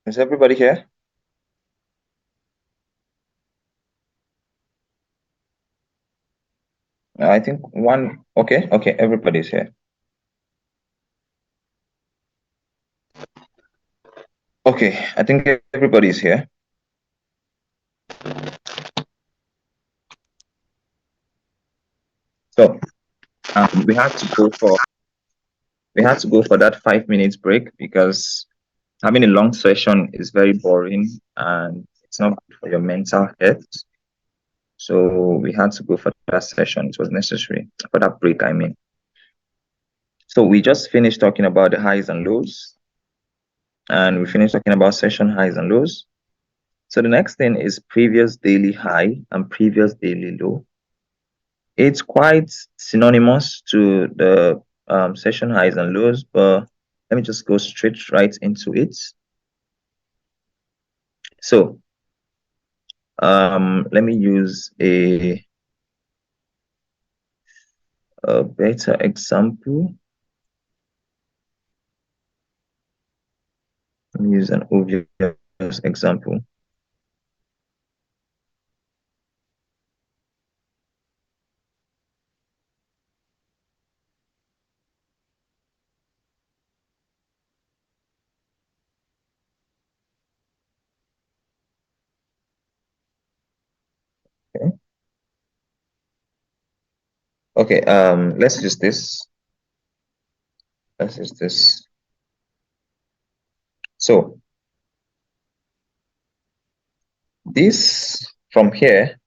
Is everybody here? I think one. Okay, okay, everybody's here. Okay, I think everybody's here. So we had to go for that 5 minutes break because having a long session is very boring and it's not good for your mental health. So we had to go for that session. It was necessary for that break, I mean. So we just finished talking about the highs and lows, and we finished talking about session highs and lows. So the next thing is previous daily high and previous daily low. It's quite synonymous to the session highs and lows, but let me just go straight right into it. So let me use a better example. Let me use an obvious example. Okay. Okay, let's use this. Let's use this. So this from here,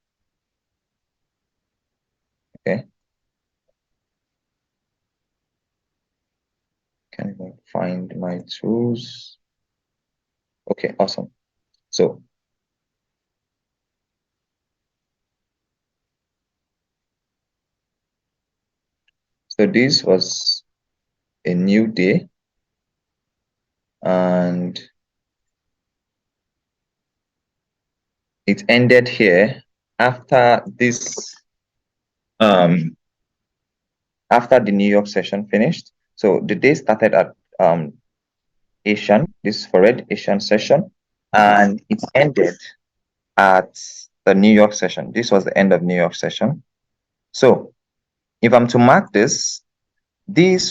okay, can't even find my tools. Okay, awesome. So this was a new day, and it ended here after this after the New York session finished. So the day started at Asian, this for red Asian session, and it ended at the New York session. This was the end of New York session. So if I'm to mark this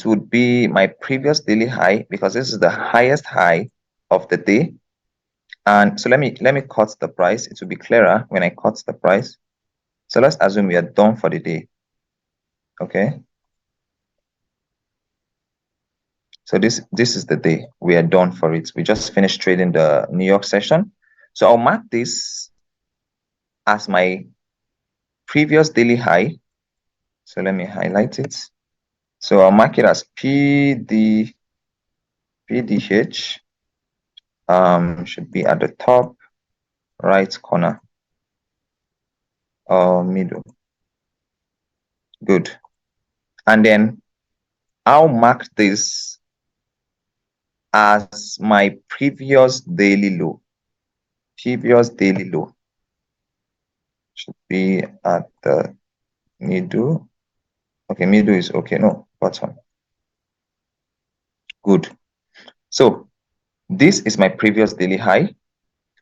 would be my previous daily high because this is the highest high of the day. And so let me cut the price. It will be clearer when I cut the price. So let's assume we are done for the day. Okay. So this is the day we are done for it. We just finished trading the New York session. So I'll mark this as my previous daily high. So let me highlight it. So I'll mark it as PDH. Should be at the top right corner or middle. Good. And then I'll mark this as my previous daily low. Previous daily low should be at the middle. Okay, middle is okay. No, bottom. Good. So this is my previous daily high,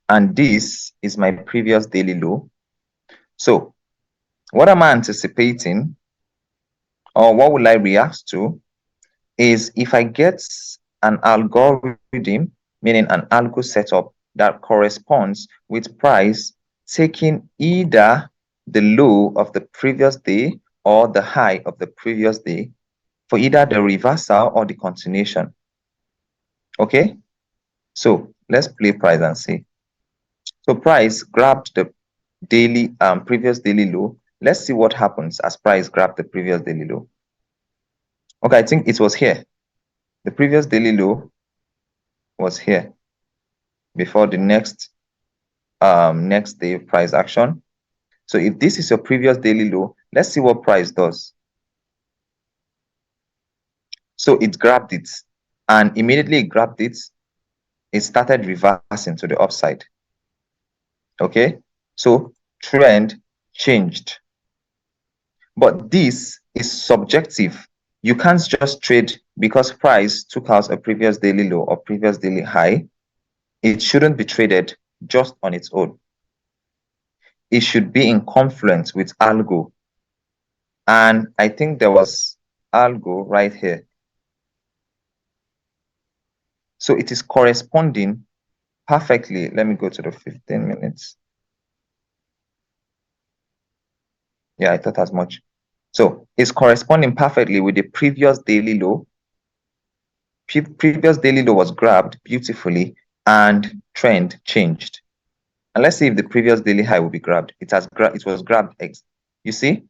and this is my previous daily low. So what am I anticipating, or what will I react to, is if I get an algorithm, meaning an algo setup that corresponds with price taking either the low of the previous day or the high of the previous day for either the reversal or the continuation. Okay, so let's play price and see. So price grabbed the daily previous daily low. Let's see what happens as price grabbed the previous daily low. Okay, I think it was here. The previous daily low was here before the next day price action. So if this is your previous daily low, let's see what price does. So it grabbed it, and immediately it grabbed it, it started reversing to the upside. Okay, so trend changed, but this is subjective. You can't just trade because price took out a previous daily low or previous daily high. It shouldn't be traded just on its own. It should be in confluence with algo. And I think there was algo right here. So it is corresponding perfectly. Let me go to the 15 minutes. Yeah, I thought as much. So it's corresponding perfectly with the previous daily low. Previous daily low was grabbed beautifully and trend changed. And let's see if the previous daily high will be grabbed. It was grabbed. You see,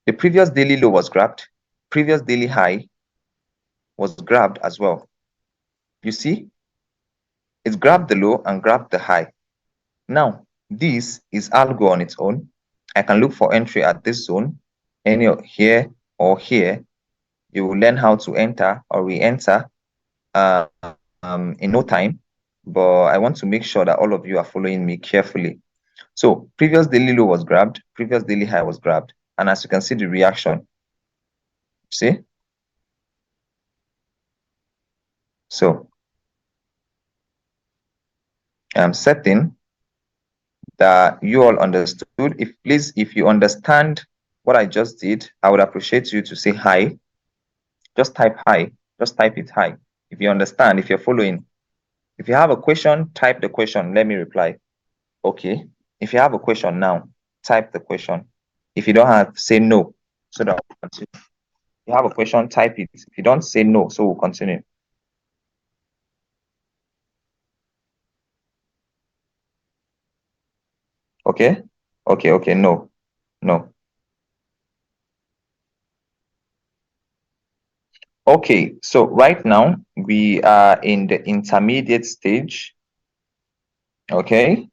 the previous daily low was grabbed. Previous daily high was grabbed as well. You see, it grabbed the low and grabbed the high. Now, this is algo on its own. I can look for entry at this zone, any here or here. You will learn how to enter or re-enter in no time. But I want to make sure that all of you are following me carefully. So previous daily low was grabbed, previous daily high was grabbed. And as you can see the reaction, see? So I'm certain that you all understood. If you understand what I just did, I would appreciate you to say hi. Just type hi, just type it hi. If you understand, if you're following. If you have a question, type the question, let me reply. Okay. If you have a question now, type the question. If you don't have, say no, so that we'll continue. If you have a question, type it. If you don't, say no, so we'll continue. Okay? Okay, no. Okay, so right now we are in the intermediate stage. Okay,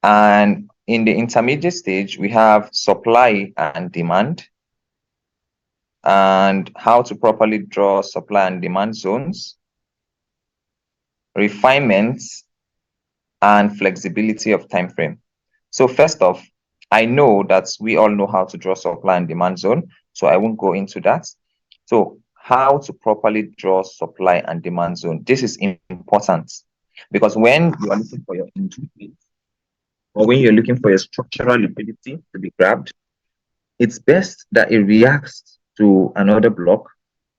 and in the intermediate stage, we have supply and demand, and how to properly draw supply and demand zones, refinements, and flexibility of time frame. So first off, I know that we all know how to draw supply and demand zone, so I won't go into that. So how to properly draw supply and demand zone. This is important because when you are looking for your entry or when you're looking for your structural liquidity to be grabbed, it's best that it reacts to another block.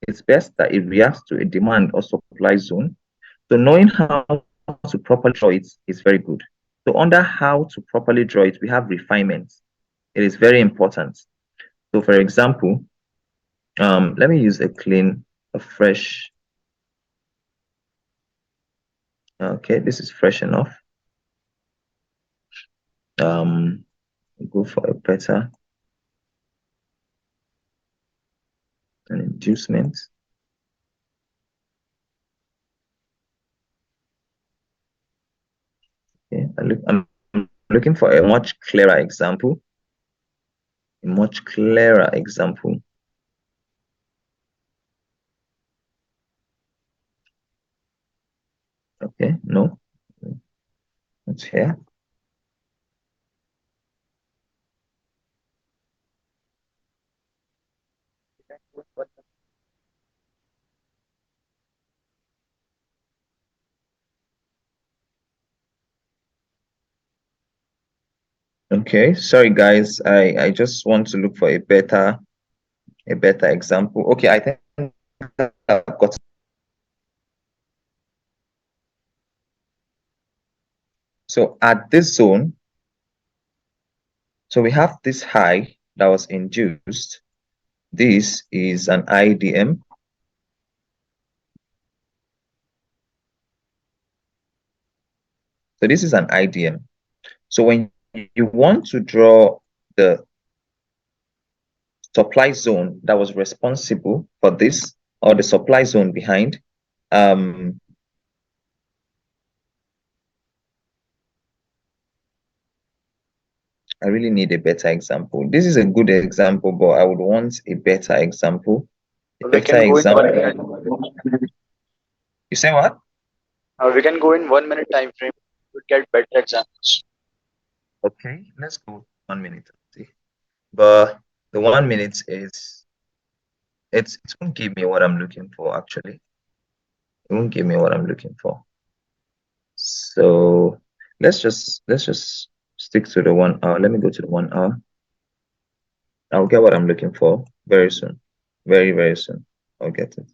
It's best that it reacts to a demand or supply zone. So knowing how to properly draw it is very good. So under how to properly draw it, we have refinements. It is very important. So for example, let me use a fresh. Okay, this is fresh enough. Go for a better an inducement. Okay, I'm looking for a much clearer example. A much clearer example. Okay, no, it's here. Okay, sorry guys, I just want to look for a better example. Okay, I think I've got. So at this zone, so we have this high that was induced. This is an IDM. So this is an IDM. So when you want to draw the supply zone that was responsible for this, or the supply zone behind, I really need a better example. This is a good example, but I would want a better example. We can go in 1 minute. You say what? We can go in 1 minute time frame to get better examples. Okay, let's go 1 minute. See. But the 1 minute is it won't give me what I'm looking for actually. It won't give me what I'm looking for. So let's just stick to the 1 hour. Let me go to the 1 hour. I'll get what I'm looking for very soon. Very, very soon. I'll get it.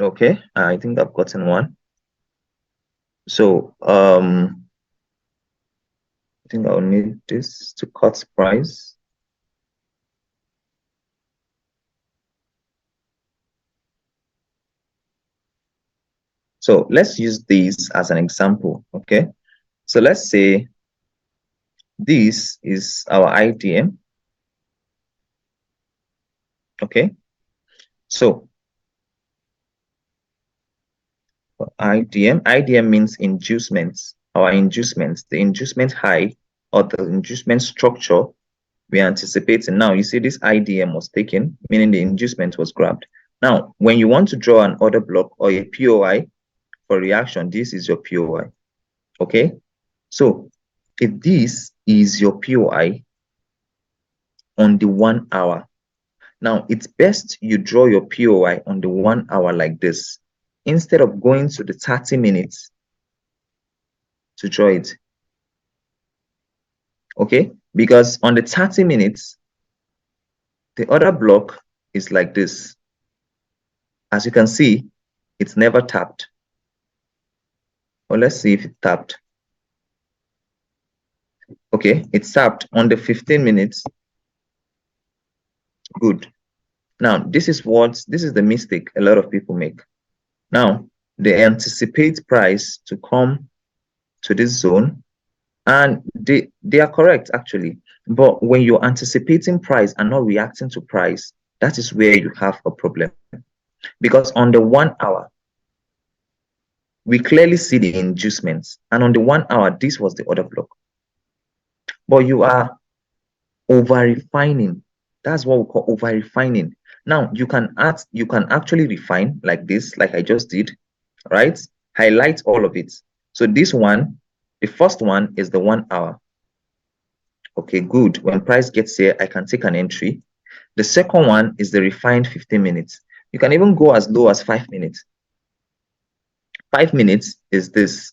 Okay, I think I've gotten one. So I think I'll need this to cut price. So let's use this as an example. Okay, so let's say this is our IDM. Okay, so IDM means inducements. Our inducements, the inducement high or the inducement structure we're anticipating. Now, you see this IDM was taken, meaning the inducement was grabbed. Now, when you want to draw an order block or a POI for reaction, this is your POI. Okay, so if this is your POI on the 1 hour, now it's best you draw your POI on the 1 hour like this instead of going to the 30 minutes to draw it. Okay, because on the 30 minutes, the order block is like this. As you can see, it's never tapped. Well, let's see if it tapped. Okay, it's tapped on the 15 minutes. Good. Now, this is the mistake a lot of people make. Now, they anticipate price to come to this zone, and they are correct actually. But when you're anticipating price and not reacting to price, that is where you have a problem. Because on the 1 hour, we clearly see the inducements, and on the 1 hour, this was the order block. But you are over refining. That's what we call over refining. Now you can actually refine like this, like I just did, right? Highlight all of it. So this one, the first one is the 1 hour. Okay, good. When price gets here, I can take an entry. The second one is the refined 15 minutes. You can even go as low as 5 minutes. 5 minutes is this.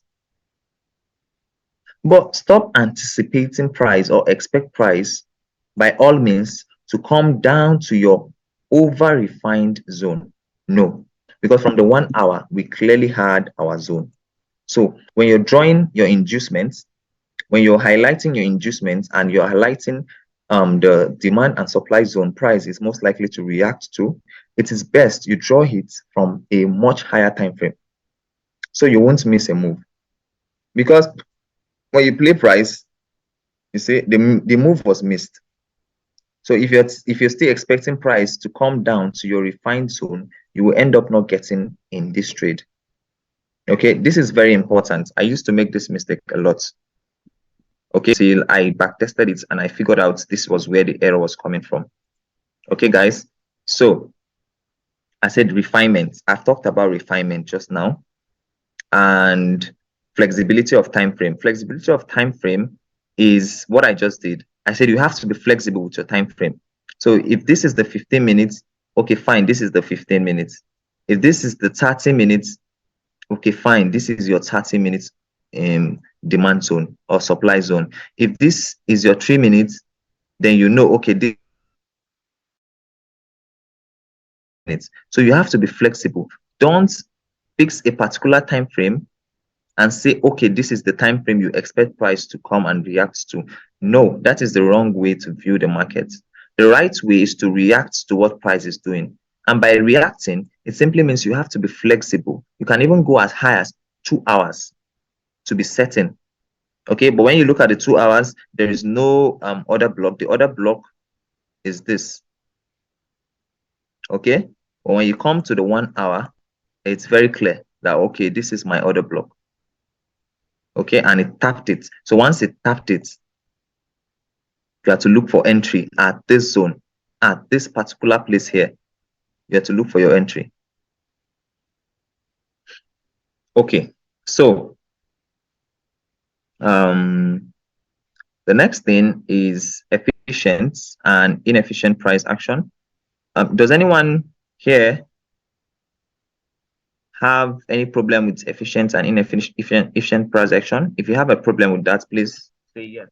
But stop anticipating price or expect price by all means to come down to your over refined zone. No, because from the 1 hour, we clearly had our zone. So when you're drawing your inducements, when you're highlighting your inducements and you're highlighting the demand and supply zone price is most likely to react to, it is best you draw it from a much higher time frame so you won't miss a move. Because when you play price, you see the move was missed. So if you're still expecting price to come down to your refined zone, you will end up not getting in this trade. Okay, this is very important. I used to make this mistake a lot. Okay, till I backtested it and I figured out this was where the error was coming from. Okay, guys. So I said refinement. I've talked about refinement just now, and flexibility of time frame. Flexibility of time frame is what I just did. I said you have to be flexible with your time frame. So if this is the 15 minutes, okay, fine, this is the 15 minutes. If this is the 30 minutes, okay, fine, this is your 30 minutes demand zone or supply zone. If this is your 3 minutes, then you know, okay, this minutes. So you have to be flexible. Don't fix a particular time frame and say, okay, this is the time frame you expect price to come and react to. No, that is the wrong way to view the market. The right way is to react to what price is doing. And by reacting, it simply means you have to be flexible. You can even go as high as 2 hours to be certain. Okay, but when you look at the 2 hours, there is no order block. The order block is this. Okay, but when you come to the 1 hour, it's very clear that, okay, this is my order block. Okay, and it tapped it. So once it tapped it, you have to look for entry at this zone, at this particular place here. You have to look for your entry. Okay, so The next thing is efficient and inefficient price action. Does anyone here have any problem with efficient and inefficient price action? If you have a problem with that, please say yes.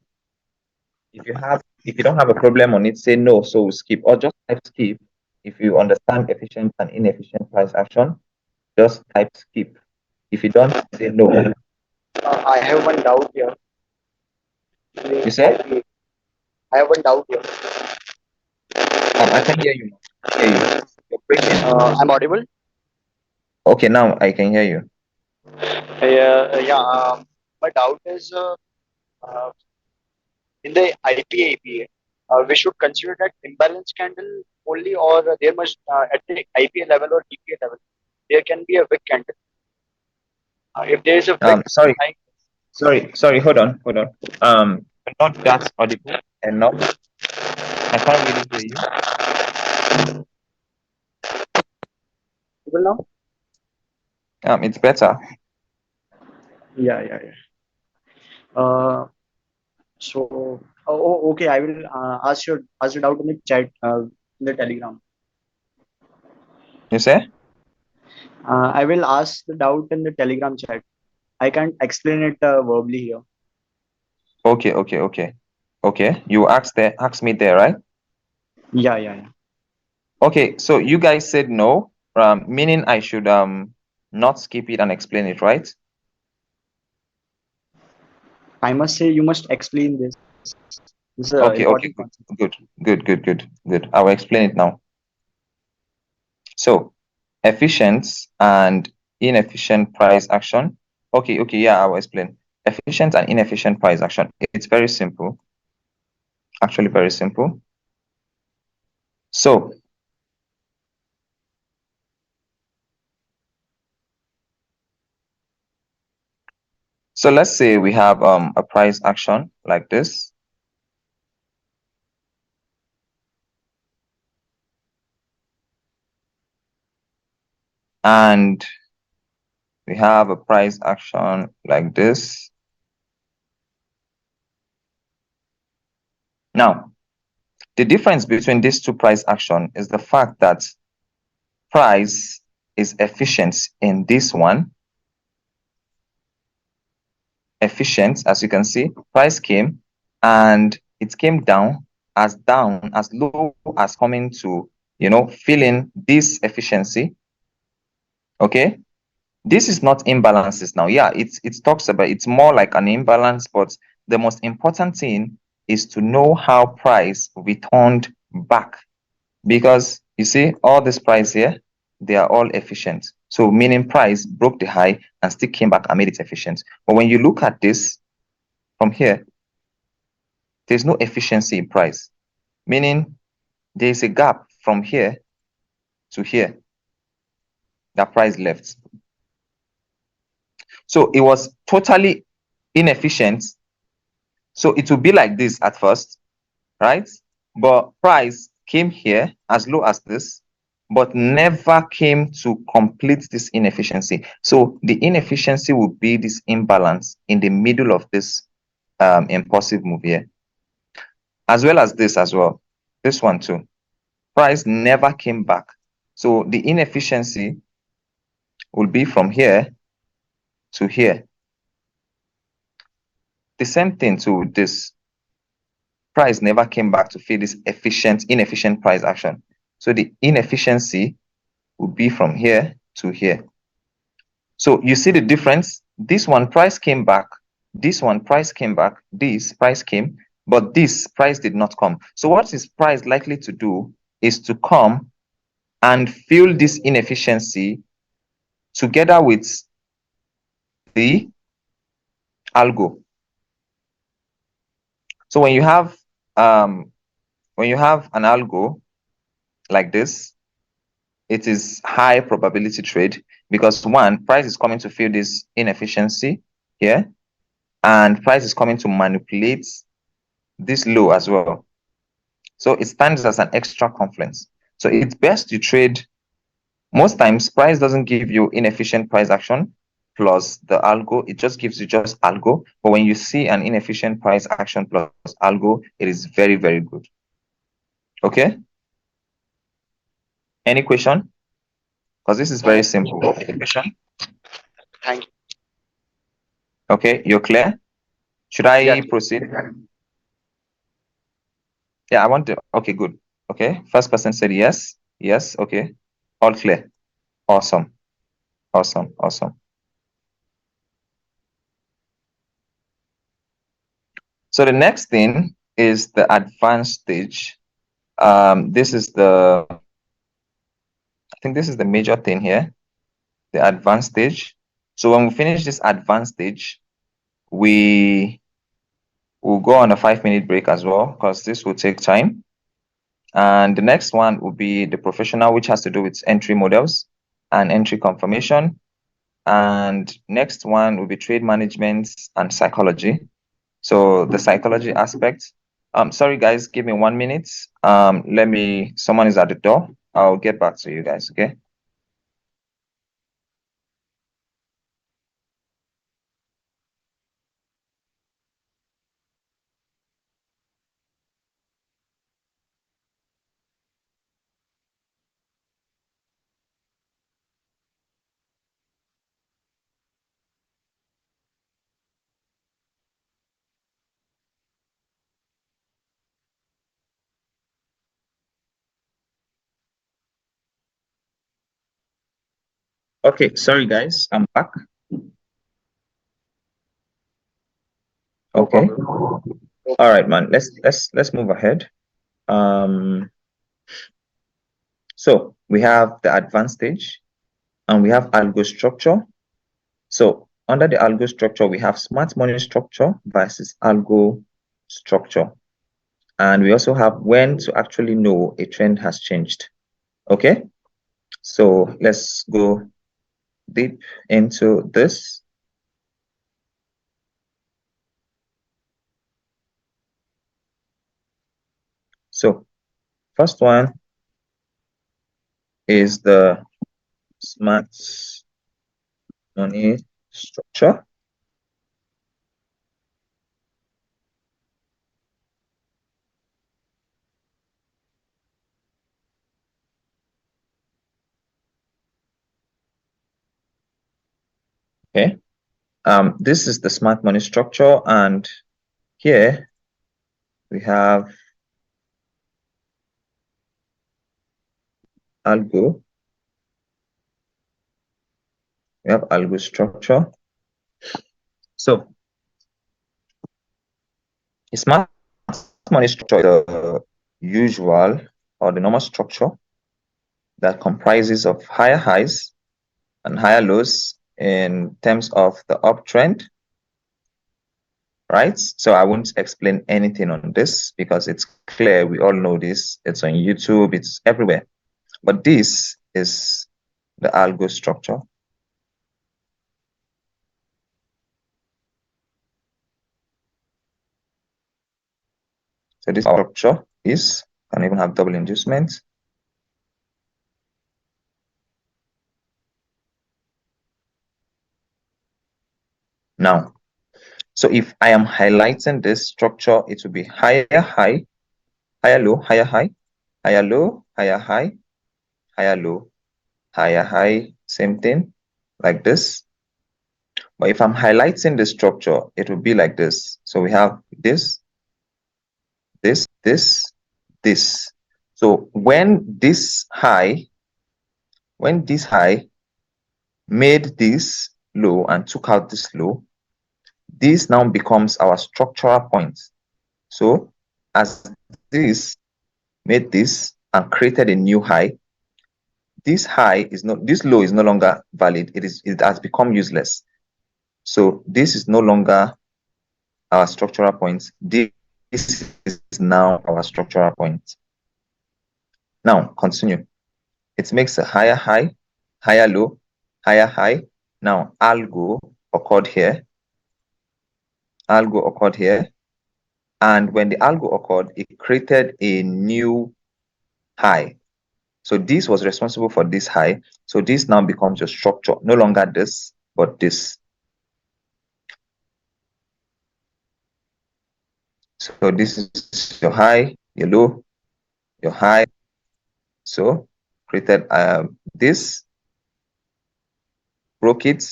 If you don't have a problem on it, say no, so we'll skip, or just type skip. If you understand efficient and inefficient price action, just type skip. If you don't, say no. I have one doubt here. You said? I have one doubt here. I can hear you. I can hear you. You're breaking. I'm audible. Okay, now I can hear you. Yeah. My doubt is uh, in the IPA APA, we should consider that imbalance candle only, or there must at the IPA level or EPA level, there can be a wick candle. If there is a wick, Sorry, I, hold on. You're not that audible enough. I can't really hear you. will now. It's better. Yeah. Uh, so, okay. I will ask your doubt in the chat, in the Telegram. You say? I will ask the doubt in the Telegram chat. I can't explain it verbally here. Okay. You asked me there, right? Yeah. Okay, so you guys said no, meaning I should not skip it and explain it, right? I must say you must explain this. This is an Okay, important concept. good. I will explain it now. So, efficient and inefficient price action. Okay, yeah, I will explain. Efficient and inefficient price action. It's very simple, actually very simple. So, let's say we have a price action like this. And we have a price action like this. Now, the difference between these two price action is the fact that price is efficient in this one. Efficient, as you can see, price came and it came down as low as coming to, filling this efficiency. Okay. This is not imbalances now. Yeah, it talks about, it's more like an imbalance, but the most important thing is to know how price returned back, because you see all this price here, they are all efficient. So meaning price broke the high and still came back and made it efficient. But when you look at this from here, there's no efficiency in price, meaning there's a gap from here to here that price left. So it was totally inefficient. So it will be like this at first, right? But price came here as low as this, but never came to complete this inefficiency. So the inefficiency will be this imbalance in the middle of this impulsive move here, as well as this as well. This one too. Price never came back. So the inefficiency will be from here to here. The same thing to this. Price never came back to fill this inefficient price action. So the inefficiency will be from here to here. So you see the difference. This one price came back. This one price came back. This price came, but this price did not come. So what is price likely to do is to come and fill this inefficiency together with the algo. So when you have an algo like this, it is high probability trade, because one, price is coming to fill this inefficiency here, and price is coming to manipulate this low as well. So it stands as an extra confluence. So it's best to trade. Most times price doesn't give you inefficient price action. plus the algo, it just gives you just algo. But when you see an inefficient price action plus algo, it is very, very good. Okay? Any question? Because this is very simple. Any question? Thank you. Okay, you're clear? Should Yes. I proceed? Yeah, I want to. Okay, good. Okay, first person said yes. Yes, okay. All clear. Awesome. Awesome. Awesome. So the next thing is the advanced stage. This is I think this is the major thing here, the advanced stage. So when we finish this advanced stage, we will go on a 5-minute break as well, because this will take time. And the next one will be the professional, which has to do with entry models and entry confirmation. And next one will be trade management and psychology. So the psychology aspect. Sorry guys, give me 1 minute. Someone is at the door. I'll get back to you guys, okay? Okay, sorry guys, I'm back. No Okay. problem. No All right, man. Let's move ahead. So we have the advanced stage and we have algo structure. So under the algo structure, we have smart money structure versus algo structure. And we also have when to actually know a trend has changed. Okay. So let's go deep into this. So first one is the smart money structure. Okay. This is the smart money structure, and here we have algo. We have algo structure. So a smart money structure is the usual or the normal structure that comprises of higher highs and higher lows in terms of the uptrend, right? So I won't explain anything on this because it's clear. We all know this. It's on YouTube. It's everywhere. But this is the algo structure. So this structure is, can even have double inducement. Now, so if I am highlighting this structure, it will be higher high, higher low, higher high, higher low, higher high, higher low, higher high, same thing, like this. But if I'm highlighting the structure, it will be like this. So we have this, this. So when this high made this low and took out this low, this now becomes our structural point. So as this made this and created a new high, this low is no longer valid. It has become useless. So this is no longer our structural point. This is now our structural point. Now continue. It makes a higher high, higher low, higher high. Now algo occurred here. Algo occurred here. And when the algo occurred, it created a new high. So this was responsible for this high. So this now becomes your structure, no longer this. but this. So this is your high, your low, your high. So created this, broke it.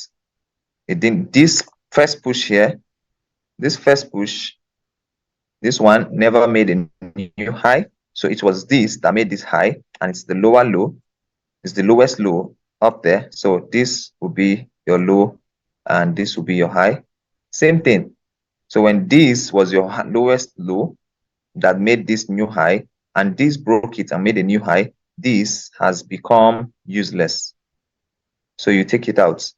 It didn't. This first push here, this first push, this one never made a new high. So it was this that made this high, and it's the lower low. It's the lowest low up there. So this will be your low, and this will be your high. Same thing. So when this was your lowest low that made this new high, and this broke it and made a new high, this has become useless. So you take it out.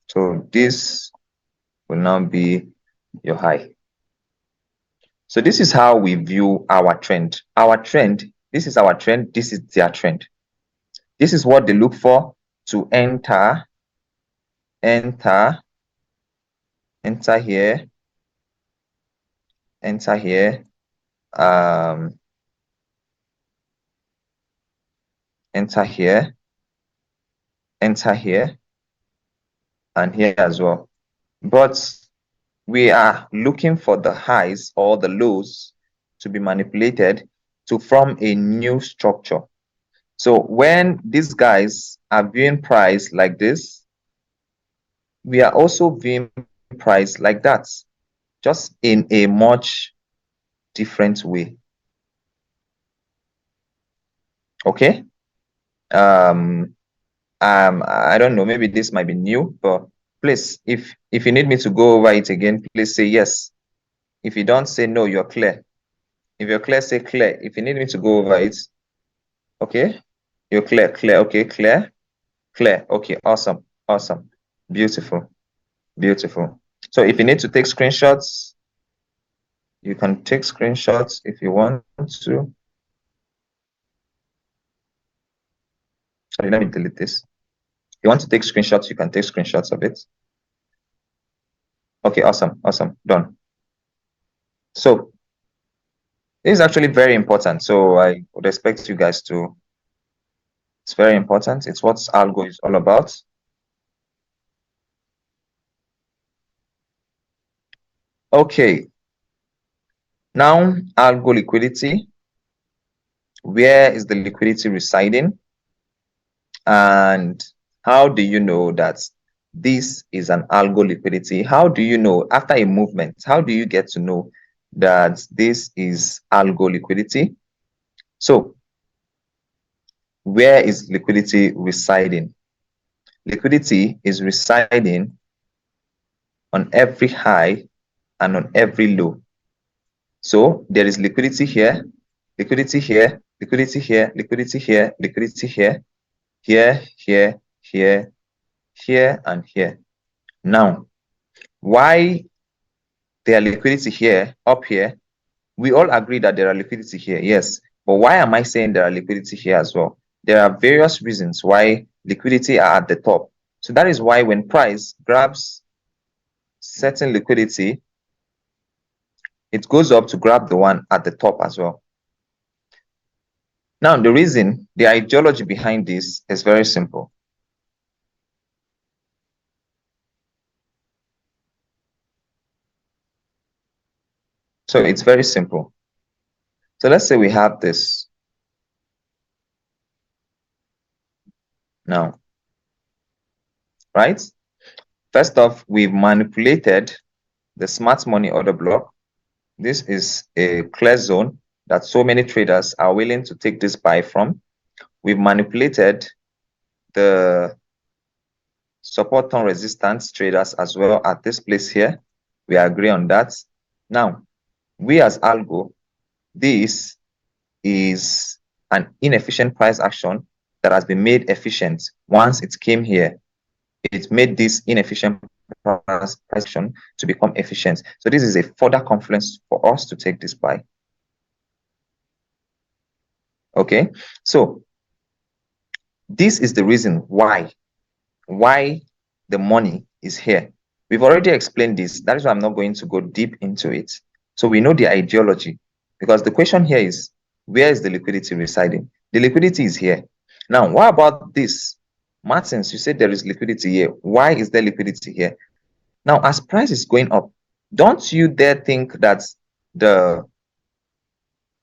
So this will now be your high. So this is how we view our trend. Our trend, this is our trend, this is their trend. This is what they look for to enter here, enter here, enter here, and here as well. But we are looking for the highs or the lows to be manipulated to form a new structure. So when these guys are viewing price like this, we are also viewing price like that, just in a much different way. Okay. I don't know, maybe this might be new, but please, if you need me to go over it again, please say yes. If you don't, say no, you're clear. If you're clear, say clear. If you need me to go over it, okay, you're clear. Okay, clear. Okay, awesome. Beautiful. So if you need to take screenshots, you can take screenshots if you want to. Sorry, let me delete this. If you want to take screenshots, you can take screenshots of it. Okay, awesome. Done. So this is actually very important. So I would expect you guys to, it's very important. It's what algo is all about. Okay. Now, algo liquidity. Where is the liquidity residing? And how do you know that this is an algo liquidity? How do you know after a movement? How do you get to know that this is algo liquidity? So where is liquidity residing? Liquidity is residing on every high and on every low. So there is liquidity here, liquidity here, liquidity here, liquidity here, liquidity here, here, and here. Now, why there are liquidity here, up here? We all agree that there are liquidity here, yes. But why am I saying there are liquidity here as well? There are various reasons why liquidity are at the top. So that is why when price grabs certain liquidity, it goes up to grab the one at the top as well. Now, the reason, the ideology behind this is very simple. So it's very simple. So let's say we have this. Now, right? First off, we've manipulated the smart money order block. This is a clear zone that so many traders are willing to take this buy from. We've manipulated the support on resistance traders as well at this place here. We agree on that. Now, we as algo, this is an inefficient price action that has been made efficient once it came here. It made this inefficient price action to become efficient. So this is a further confluence for us to take this buy. Okay, so this is the reason why the money is here. We've already explained this. That is why I'm not going to go deep into it. So we know the ideology, because the question here is, where is the liquidity residing? The liquidity is here. Now, what about this? Martins, you said there is liquidity here. Why is there liquidity here? Now, as price is going up, don't you dare think that the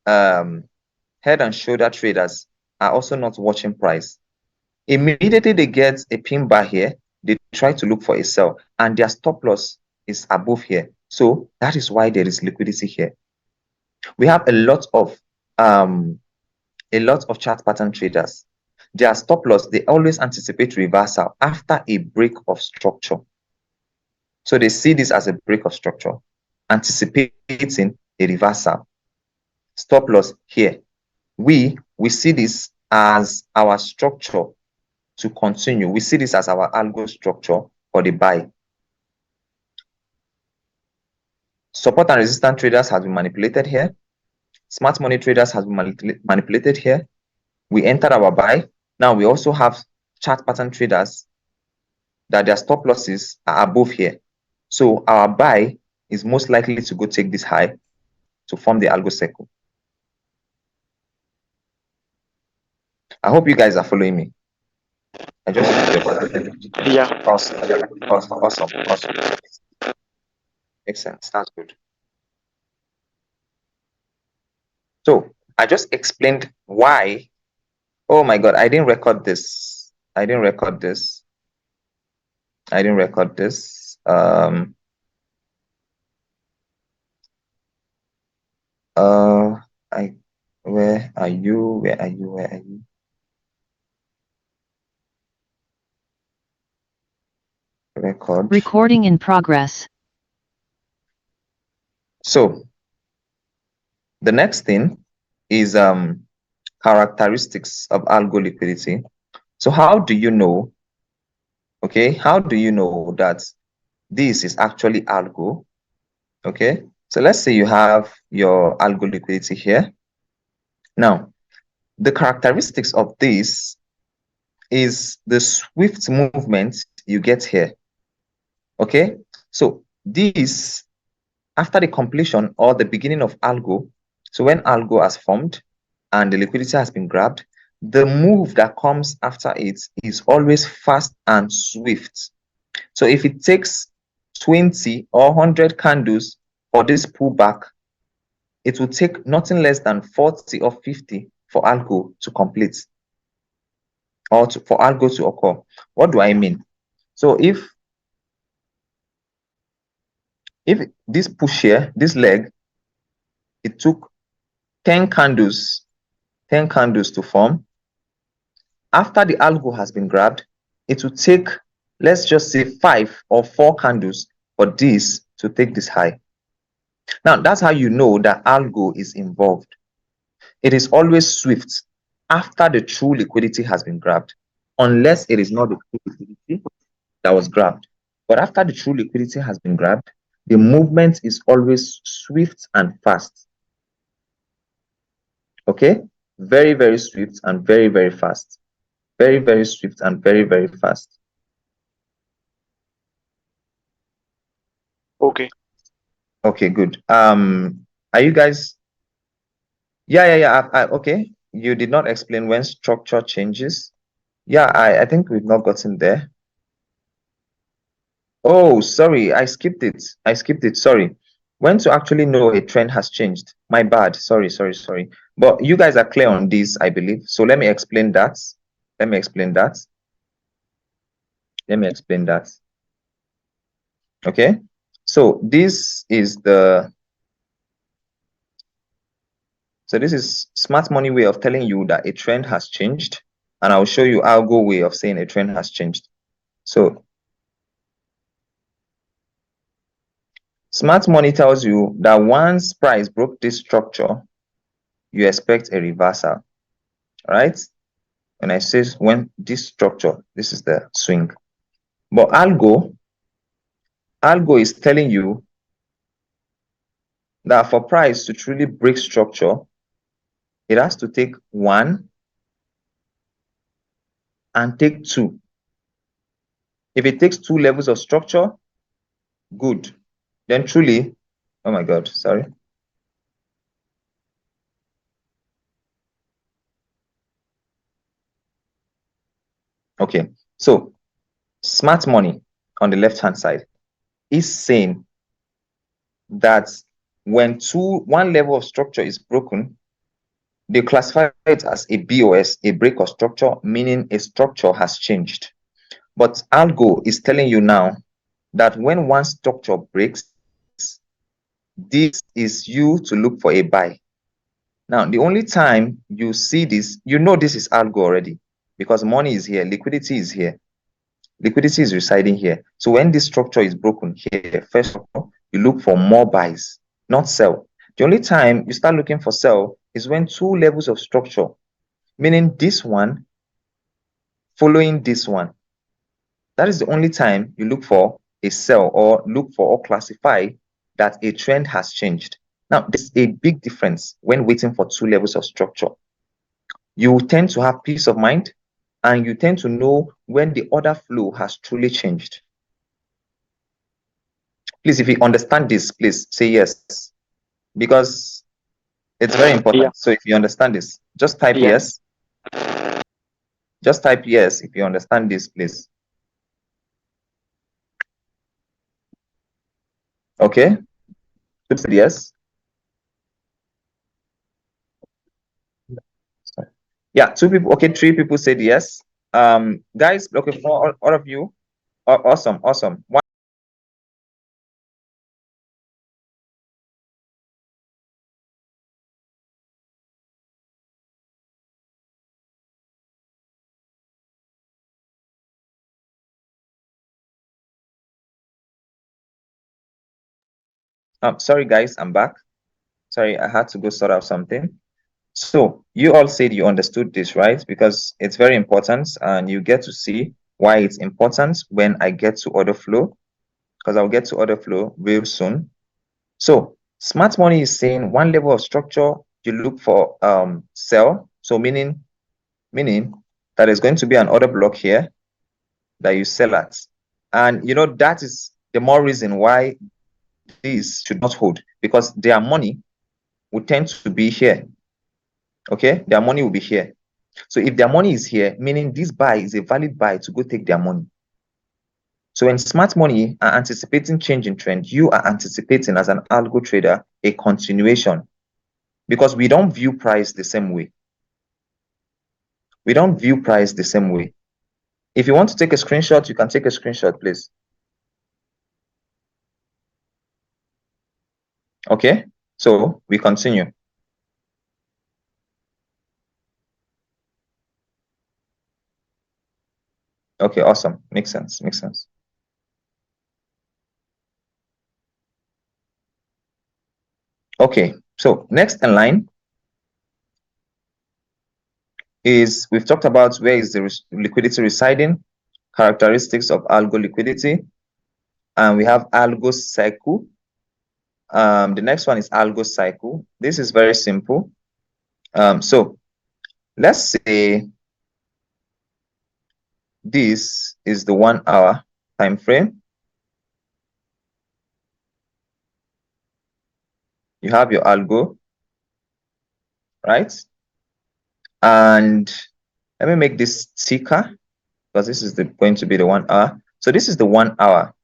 head and shoulder traders are also not watching price. Immediately they get a pin bar here, they try to look for a sell, and their stop loss is above here. So that is why there is liquidity here. We have a lot of chart pattern traders. Their stop loss, they always anticipate reversal after a break of structure. So they see this as a break of structure, anticipating a reversal. Stop loss here. We see this as our structure to continue. We see this as our algo structure for the buy. Support and resistance traders has been manipulated here. Smart money traders has been manipulated here. We entered our buy. Now we also have chart pattern traders that their stop losses are above here. So our buy is most likely to go take this high to form the algo circle. I hope you guys are following me. I just Yeah. awesome. Makes sense. That's good. So I just explained why. Oh my God, I didn't record this. I didn't record this. Where are you? Record. Recording in progress. So the next thing is characteristics of algo liquidity. So how do you know? Okay, how do you know that this is actually algo? Okay, so let's say you have your algo liquidity here. Now, the characteristics of this is the swift movement you get here. Okay, so this, after the completion or the beginning of algo, so when algo has formed and the liquidity has been grabbed, the move that comes after it is always fast and swift. So if it takes 20 or 100 candles for this pullback, it will take nothing less than 40 or 50 for algo to complete, or for algo to occur. What do I mean? So if this push here, this leg, it took 10 candles to form, after the algo has been grabbed, it will take, let's just say 5 or 4 candles for this to take this high. Now that's how you know that algo is involved. It is always swift after the true liquidity has been grabbed, unless it is not the true liquidity that was grabbed. But after the true liquidity has been grabbed, the movement is always swift and fast. Okay, very, very swift and very, very fast. Very, very swift and very, very fast. Okay. Okay, good. Are you guys? Yeah. Okay, you did not explain when structure changes. Yeah, I think we've not gotten there. Oh, sorry, I skipped it. Sorry. When to actually know a trend has changed. My bad. Sorry. But you guys are clear on this, I believe. So let me explain that. Okay. So this is smart money way of telling you that a trend has changed, and I'll show you algo way of saying a trend has changed. So smart money tells you that once price broke this structure, you expect a reversal, right? When I say when this structure, this is the swing. But algo is telling you that for price to truly break structure, it has to take 1 and take 2. If it takes 2 levels of structure, good. Then truly, oh my God, sorry. Okay, so smart money on the left-hand side is saying that when one level of structure is broken, they classify it as a BOS, a break of structure, meaning a structure has changed. But algo is telling you now that when one structure breaks, this is you to look for a buy. Now, the only time you see this, you know this is algo already, because money is here, liquidity is here. Liquidity is residing here. So when this structure is broken here, first of all, you look for more buys, not sell. The only time you start looking for sell is when two levels of structure, meaning this one following this one. That is the only time you look for a sell or look for or classify that a trend has changed. Now, there's a big difference when waiting for two levels of structure. You tend to have peace of mind and you tend to know when the order flow has truly changed. Please, if you understand this, please say yes, because it's very Yeah, important. So if you understand this, just type yeah, yes. Just type yes if you understand this, please. Okay, yes. Sorry. Yeah, two people. Okay, three people said yes. Guys, okay, for all of you, awesome, awesome. Sorry guys, I'm back. Sorry, I had to go sort out something. So you all said you understood this, right? Because it's very important, and you get to see why it's important when I get to order flow, because I'll get to order flow real soon. So smart money is saying one level of structure you look for sell. So meaning that is going to be an order block here that you sell at. And you know that is the more reason why these should not hold, because their money will tend to be here. Okay, their money will be here. So if their money is here, meaning this buy is a valid buy to go take their money. So when smart money are anticipating change in trend, you are anticipating as an algo trader a continuation, because we don't view price the same way. We don't view price the same way. If you want to take a screenshot, you can take a screenshot, please. Okay, so we continue. Okay, awesome. Makes sense. Makes sense. Okay, so next in line is we've talked about where is the liquidity residing, characteristics of algo liquidity, and we have algo cycle. The next one is algo cycle. This is very simple. So let's say this is the 1 hour time frame. You have your algo, right? And let me make this thicker, because this is going to be the 1 hour. So this is the 1 hour.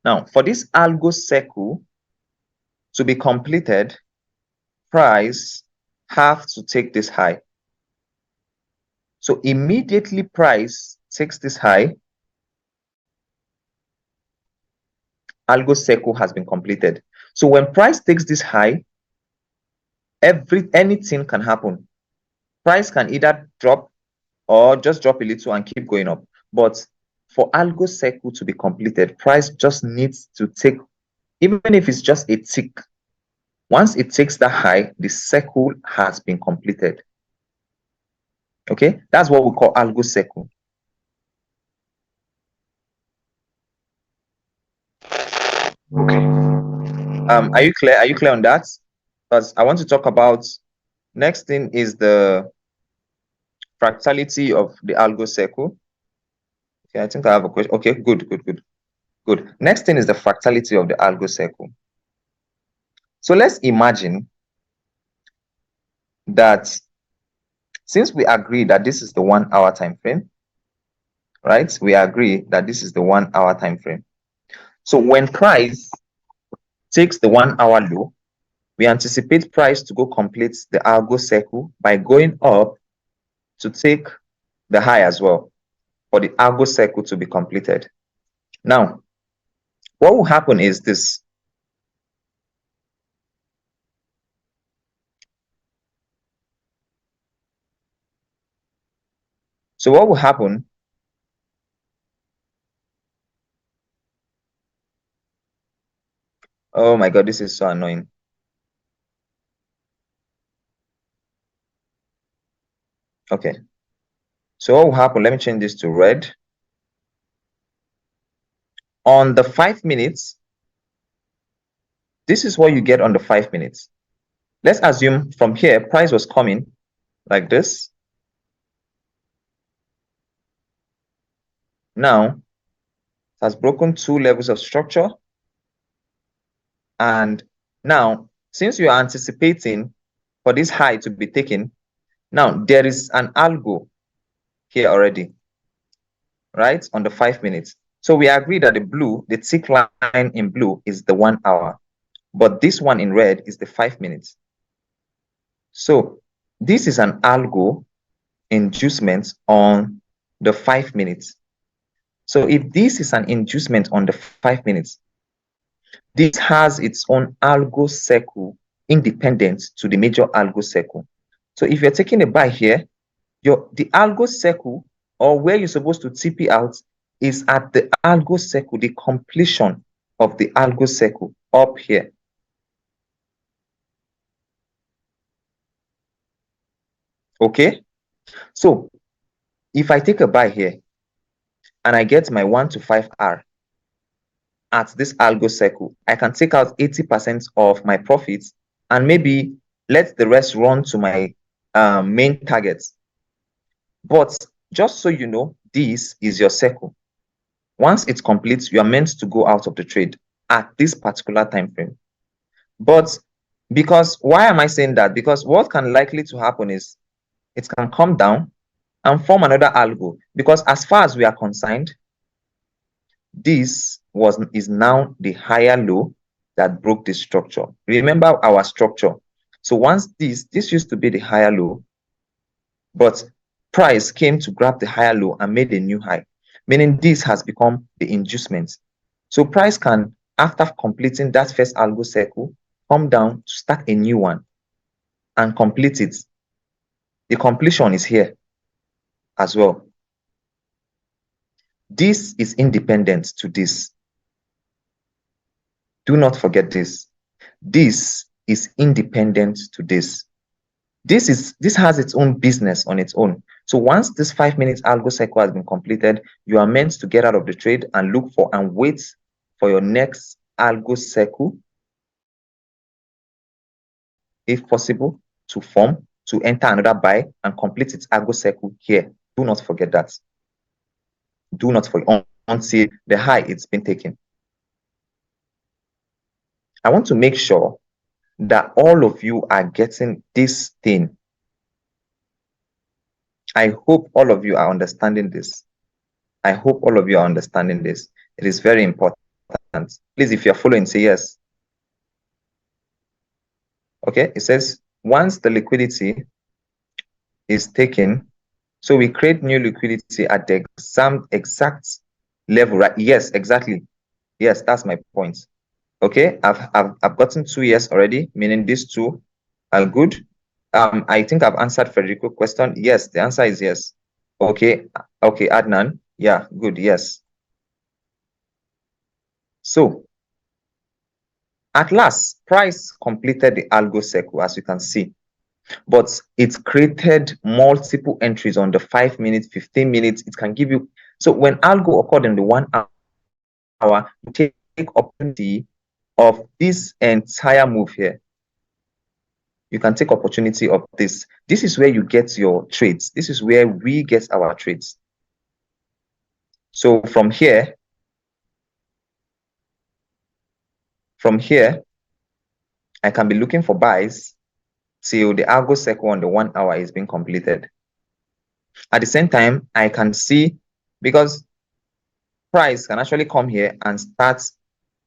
Now, for this algo cycle to be completed, price have to take this high. So immediately price takes this high, algo cycle has been completed. So when price takes this high, anything can happen. Price can either drop or just drop a little and keep going up. But for algo cycle to be completed, price just needs to take, even if it's just a tick. Once it takes that high, the cycle has been completed. Okay, that's what we call algo cycle. okay. Are you clear? Are you clear on that? Because I want to talk about next thing is the fractality of the algo cycle. Okay, I think I have a question. Okay, good. Next thing is the fractality of the algo cycle. So let's imagine that since we agree that this is the 1 hour time frame, right? We agree that this is the 1 hour time frame. So when price takes the 1 hour low, we anticipate price to go complete the algo circle by going up to take the high as well, for the algo circle to be completed. Now, what will happen is this. So what will happen? Oh my God, this is so annoying. Okay. So what will happen? Let me change this to red. On the 5 minutes, this is what you get on the 5 minutes. Let's assume from here, price was coming like this. Now, it has broken 2 levels of structure. And now, since you are anticipating for this high to be taken, now there is an algo here already, right, on the 5 minutes. So we agree that the blue, the thick line in blue is the 1 hour, but this one in red is the 5 minutes. So this is an algo inducement on the 5 minutes. So if this is an inducement on the 5 minutes, this has its own algo circle independent to the major algo circle. So if you're taking a buy here, the algo circle, or where you're supposed to TP out, is at the algo circle, the completion of the algo circle up here. Okay, so if I take a buy here and I get my 1 to 5R at this algo circle, I can take out 80% of my profits and maybe let the rest run to my main targets. But just so you know, this is your circle. Once it's complete, you are meant to go out of the trade at this particular time frame. But because, why am I saying that? Because what can likely to happen is it can come down and form another algo. Because as far as we are concerned, this is now the higher low that broke this structure. Remember our structure. So once this used to be the higher low, but price came to grab the higher low and made a new high, meaning this has become the inducement. So price can, after completing that first algo circle, come down to start a new one and complete it. The completion is here as well. This is independent to this. Do not forget this. This is independent to this. This has its own business on its own. So once this 5 minutes algo cycle has been completed, you are meant to get out of the trade and look for and wait for your next algo cycle, if possible, to form, to enter another buy and complete its algo cycle here. Do not forget that. Do not forget until the high it's been taken. I want to make sure that all of you are getting this thing. I hope all of you are understanding this. I hope all of you are understanding this. It is very important. Please, if you're following, say yes. Okay, it says once the liquidity is taken, so we create new liquidity at the exact level, right? Yes, exactly. Yes, that's my point. Okay, I've gotten 2 yes already, meaning these two are good. I think I've answered Federico's question. Yes, the answer is yes. Okay, okay, Adnan. Yeah, good, yes. So at last, price completed the algo circle, as you can see, but it created multiple entries on the 5 minutes, 15 minutes. It can give you, so when algo occurred in the 1 hour, you take opportunity of this entire move here. You can take opportunity of this. This is where you get your trades. This is where we get our trades. So from here, I can be looking for buys till the algo cycle on the 1 hour is being completed. At the same time, I can see, because price can actually come here and start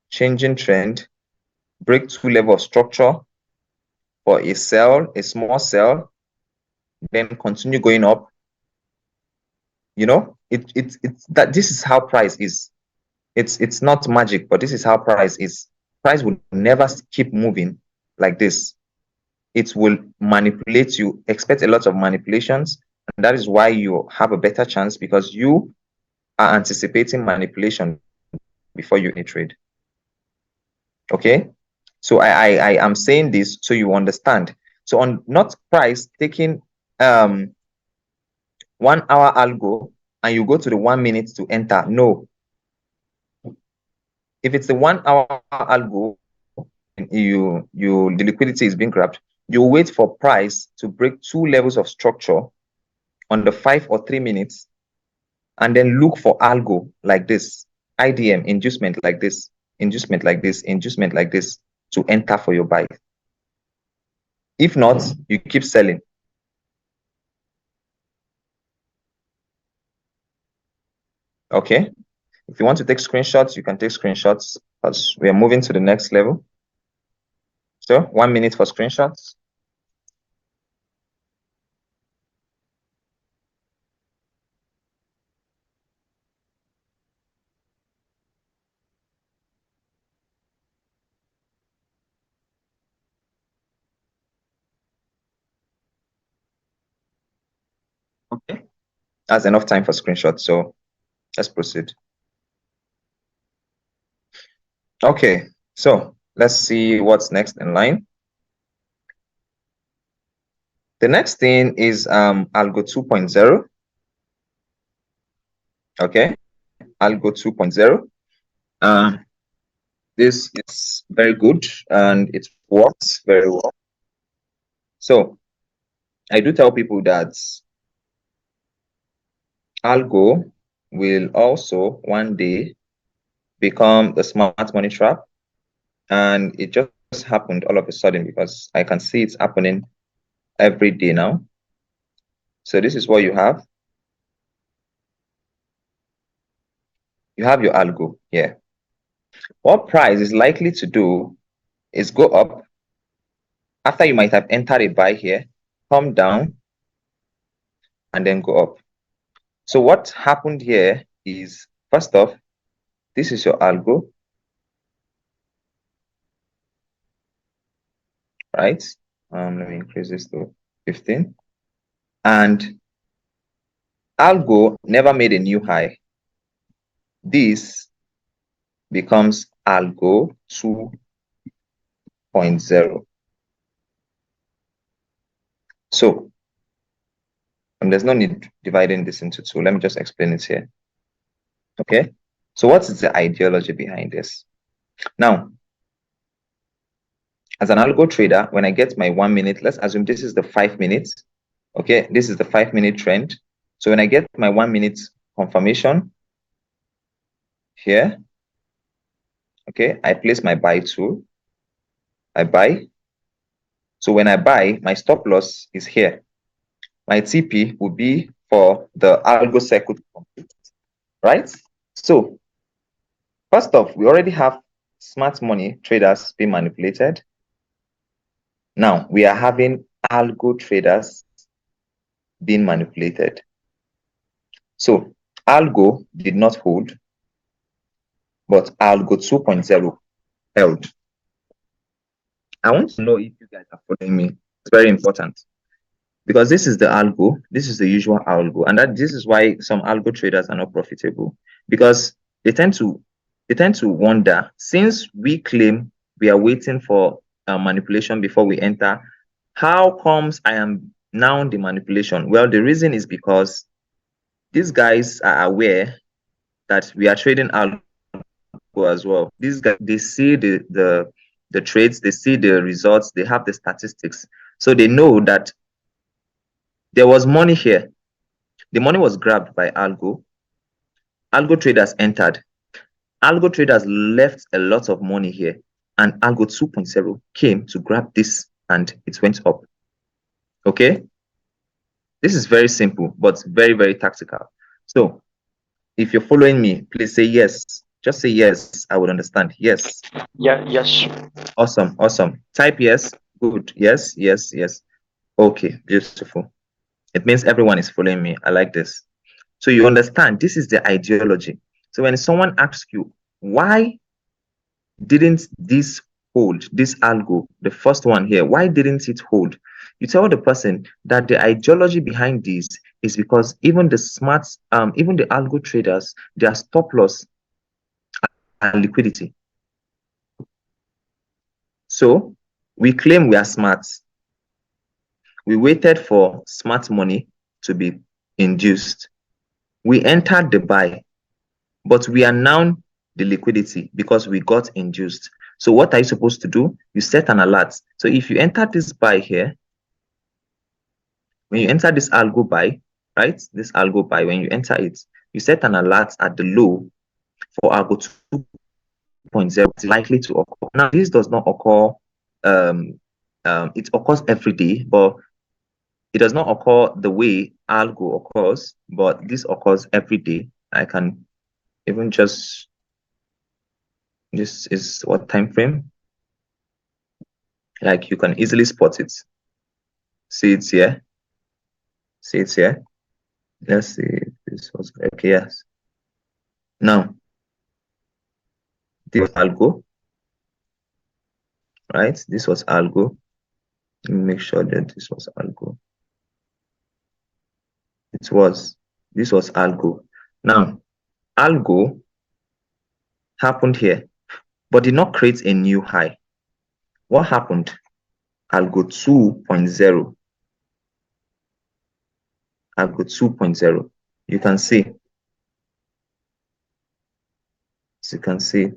changing trend, break two level of structure for a sell, a small sell, then continue going up. You know, it's that this is how price is. It's not magic, but this is how price is. Price will never keep moving like this. It will manipulate you. Expect a lot of manipulations, and that is why you have a better chance, because you are anticipating manipulation before you trade. Okay, so I am saying this so you understand. So on not price taking 1 hour algo and you go to the 1 minute to enter. No, if it's the 1 hour algo, the liquidity is being grabbed, you wait for price to break two levels of structure on the 5 or 3 minutes, and then look for algo like this, IDM inducement like this, inducement like this, inducement like this, to enter for your buy. If not, you keep selling. Okay, if you want to take screenshots, you can take screenshots, because we are moving to the next level. So 1 minute for screenshots. Okay, that's enough time for screenshots, so let's proceed. Okay, so let's see what's next in line. The next thing is Algo 2.0. Okay, Algo 2.0. This is very good and it works very well. So I do tell people that Algo will also one day become the smart money trap, and it just happened all of a sudden, because I can see it's happening every day now. So this is what you have. You have your algo here. What price is likely to do is go up after you might have entered a buy here, come down, and then go up. So what happened here is, first off, this is your algo, right? Let me increase this to 15. And algo never made a new high. This becomes algo 2.0. So there's no need dividing this into two. Let me just explain it here. Okay. So what is the ideology behind this? Now, as an algo trader, when I get my 1 minute, let's assume this is the 5 minutes. Okay, this is the 5-minute trend. So when I get my 1 minute confirmation here, okay, I place my buy tool. I buy. So when I buy, my stop loss is here. My TP will be for the algo circle to complete, right? So first off, we already have smart money traders being manipulated. Now we are having algo traders being manipulated. So algo did not hold, but algo 2.0 held. I want to know if you guys are following me. It's very important, because this is the algo, this is the usual algo, and that this is why some algo traders are not profitable, because they tend to wonder, since we claim we are waiting for manipulation before we enter, how comes I am now the manipulation? Well, the reason is because these guys are aware that we are trading algo as well. These guys, they see the trades, they see the results, they have the statistics, so they know that there was money here. The money was grabbed by algo. Algo traders entered. Algo traders left a lot of money here, and algo 2.0 came to grab this, and it went up. Okay, This is very simple, but very, very tactical. So if you're following me, please say yes. Just say yes. I would understand. Yes. Yeah, yes. Awesome. Awesome. Type yes. Good. Yes. Yes. Yes. Okay. Beautiful. It means everyone is following me. I like this. So you understand this is the ideology. So when someone asks you, why didn't this hold, this algo, the first one here, why didn't it hold? You tell the person that the ideology behind this is because even the even the algo traders, their stop loss and liquidity. So we claim we are smart. We waited for smart money to be induced. We entered the buy, but we are now the liquidity because we got induced. So what are you supposed to do? You set an alert. So if you enter this buy here, when you enter this algo buy, right? This algo buy, when you enter it, you set an alert at the low for algo 2.0. It's likely to occur. Now, this does not occur, it occurs every day, but it does not occur the way algo occurs, but this occurs every day. I can even just, this is what time frame? Like you can easily spot it. See it here. See it here. Let's see. This was okay. Yes. Now, this was algo, right? This was algo. Let me make sure that this was algo. It was. This was algo. Now, algo happened here, but did not create a new high. What happened? Algo 2.0. Algo 2.0. You can see. As you can see,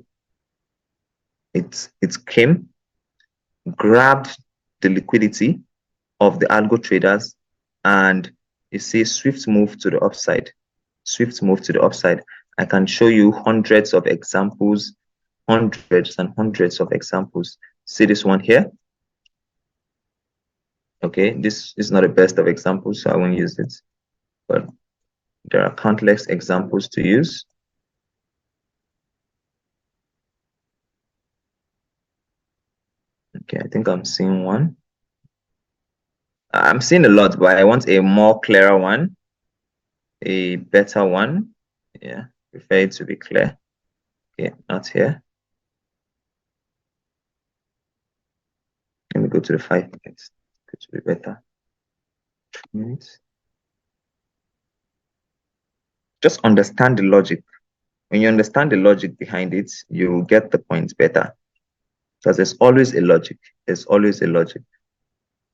it came, grabbed the liquidity of the algo traders, and you see swift move to the upside. Swift move to the upside. I can show you hundreds of examples, hundreds and hundreds of examples. See this one here? Okay, this is not the best of examples, so I won't use it. But there are countless examples to use. Okay, I think I'm seeing one. I'm seeing a lot, but I want a more clearer one, a better one. Yeah, prefer it to be clear. Okay, not here. Let me go to the 5 minutes. It should be better. 2 minutes. Just understand the logic. When you understand the logic behind it, you get the point better. Because there's always a logic. There's always a logic.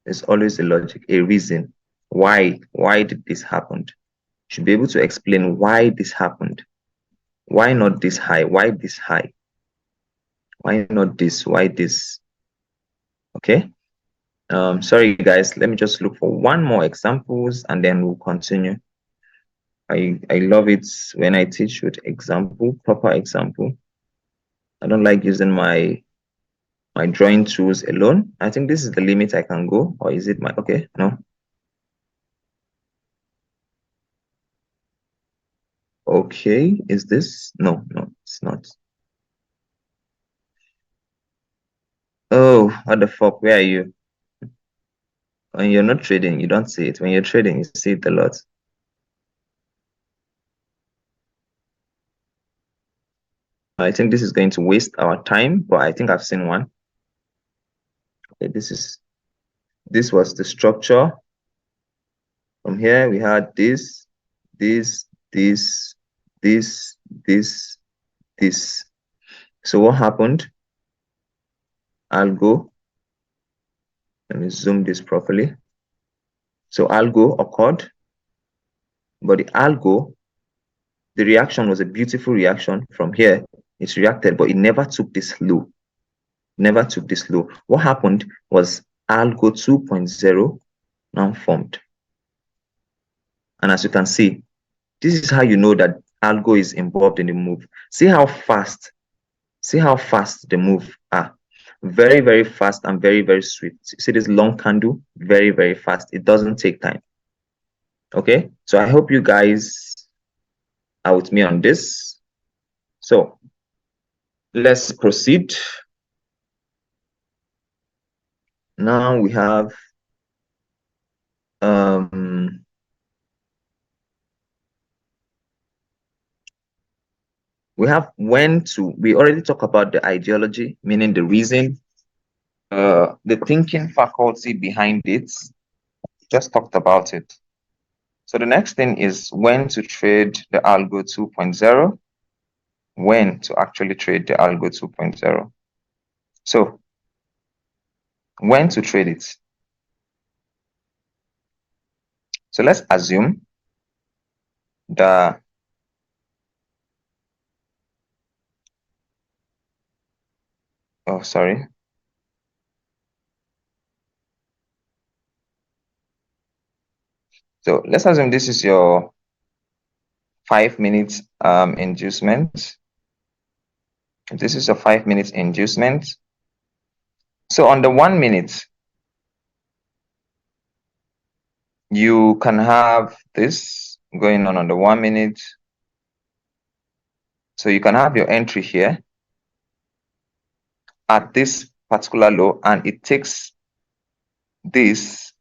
There's always a logic, a reason. Why did this happen? You should be able to explain why this happened. Why not this high? Why this high? Why not this? Why this? Okay. Sorry guys, let me just look for one more examples and then we'll continue. I love it when I teach with example, proper example. I don't like using my drawing tools alone. I think this is the limit I can go, or is it my, okay, no. Okay, is this, no, it's not. Oh, what the fuck, where are you? When you're not trading, you don't see it. When you're trading, you see it a lot. I think this is going to waste our time, but I think I've seen one. Okay, this was the structure. From here, we had this, this, this, this, this, this. So what happened? Algo. Let me zoom this properly. So algo occurred, but the algo, the reaction was a beautiful reaction. From here, it reacted, but it never took this low. Never took this low. What happened was algo 2.0 now formed. And as you can see, this is how you know that algo is involved in the move. See how fast the move are. Very, very fast and very, very swift. See this long candle? Very, very fast. It doesn't take time. Okay, so I hope you guys are with me on this. So let's proceed. Now we have when to. We already talked about the ideology, meaning the reason, the thinking faculty behind it. Just talked about it. So the next thing is when to trade the Algo 2.0, when to actually trade the Algo 2.0. So when to trade it. So let's assume that sorry. So let's assume this is your 5 minutes inducement. This is a 5 minutes inducement. So on the 1 minute, you can have this going on the 1 minute. So you can have your entry here at this particular low, and it takes this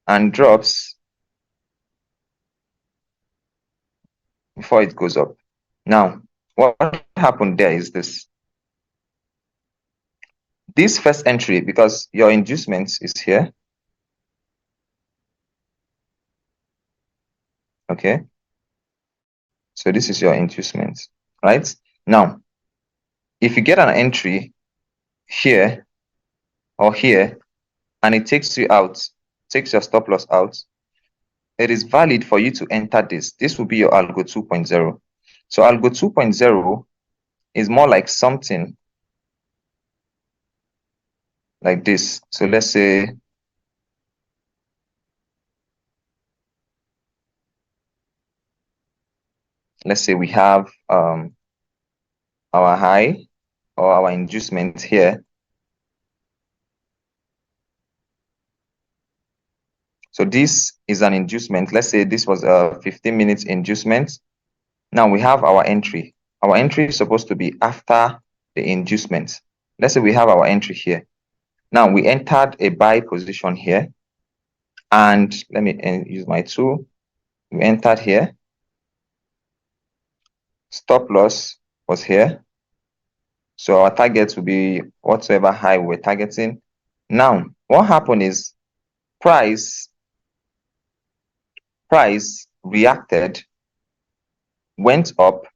and drops before it goes up. Now, what happened there is this. This first entry, because your inducement is here. Okay. So this is your inducement, right? Now, if you get an entry here or here, and it takes you out, takes your stop loss out, it is valid for you to enter this. This will be your Algo 2.0. So Algo 2.0 is more like something like this. So let's say we have our high or our inducement here. So this is an inducement. Let's say this was a 15 minutes inducement. Now we have our entry. Our entry is supposed to be after the inducement. Let's say we have our entry here. Now we entered a buy position here. And let me use my tool. We entered here. Stop loss was here. So our target will be whatsoever high we're targeting. Now, what happened is price reacted, went up,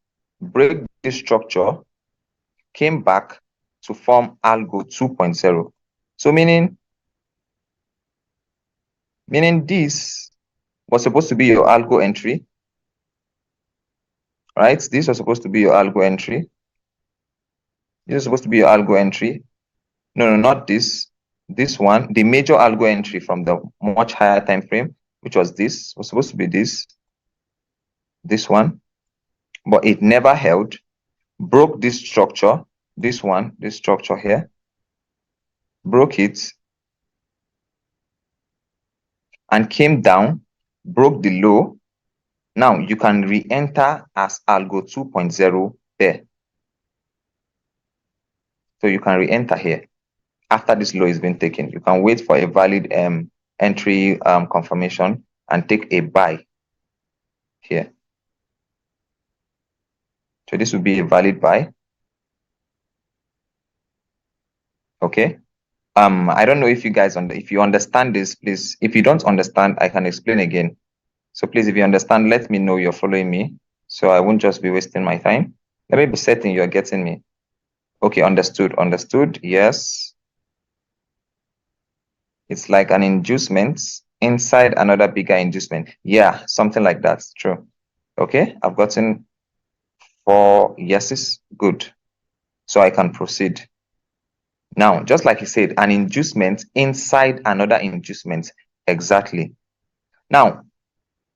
break this structure, came back to form Algo 2.0. So meaning this was supposed to be your Algo entry, right? This was supposed to be your Algo entry. This is supposed to be your Algo entry. No, not this. This one, the major Algo entry from the much higher time frame, which was this, was supposed to be this one, but it never held, broke this structure, this structure here, broke it, and came down, broke the low. Now you can re-enter as Algo 2.0 there. So you can re-enter here after this low is been taken. You can wait for a valid entry confirmation and take a buy here. So this will be a valid buy. Okay. I don't know if you guys if you understand this, please. If you don't understand, I can explain again. So please, if you understand, let me know you're following me, so I won't just be wasting my time. Let me be certain you're getting me. Okay, understood. Yes. It's like an inducement inside another bigger inducement. Yeah, something like that. True. Okay, I've gotten 4 yeses. Good. So I can proceed. Now, just like he said, an inducement inside another inducement. Exactly. Now,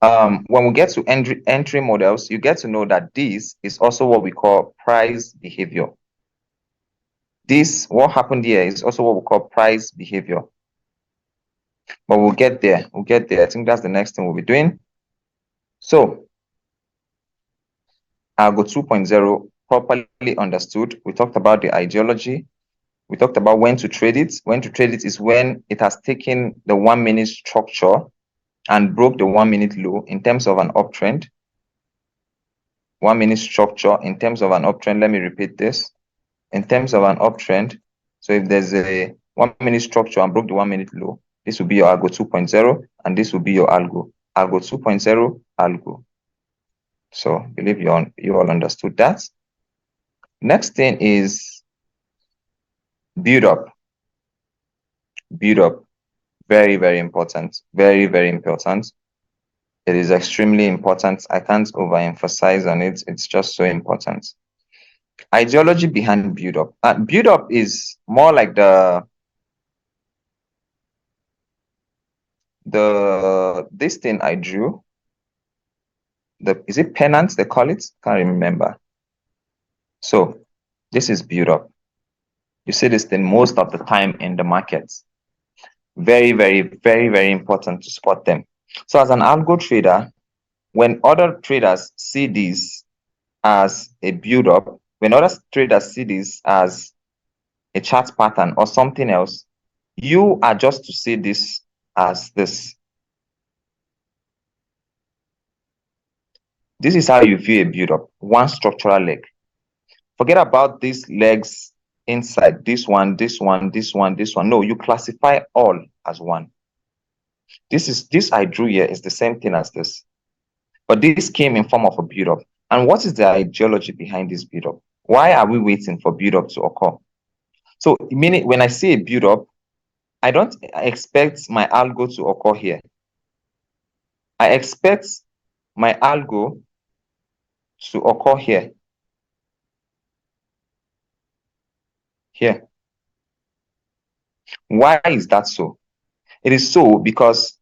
when we get to entry models, you get to know that this is also what we call price behavior. What happened here is also what we call price behavior. But we'll get there. I think that's the next thing we'll be doing. So Algo 2.0 properly understood. We talked about the ideology. We talked about when to trade it. When to trade it is when it has taken the 1 minute structure and broke the 1 minute low in terms of an uptrend. 1 minute structure in terms of an uptrend. Let me repeat this. In terms of an uptrend, so if there's a 1 minute structure and broke the 1 minute low, this will be your Algo 2.0 and this will be your Algo. Algo 2.0, Algo. So I believe you all understood that. Next thing is build up. Build up. Very, very important. Very, very important. It is extremely important. I can't overemphasize on it. It's just so important. Ideology behind build up. Build up is more like this thing I drew. Is it pennant they call it? Can't remember. So this is build up. You see this thing most of the time in the markets. Very, very, very, very important to spot them. So as an algo trader, when other traders see this as a build up, when other traders see this as a chart pattern or something else, you are just to see this as this. This is how you view a build up, one structural leg. Forget about these legs inside, this one, this one, this one, this one. No, you classify all as one. This I drew here is the same thing as this, but this came in form of a build up. And what is the ideology behind this build up? Why are we waiting for build up to occur? So meaning when I see a build up, I don't expect my algo to occur here. I expect my algo to occur here. Here. Why is that so? It is so because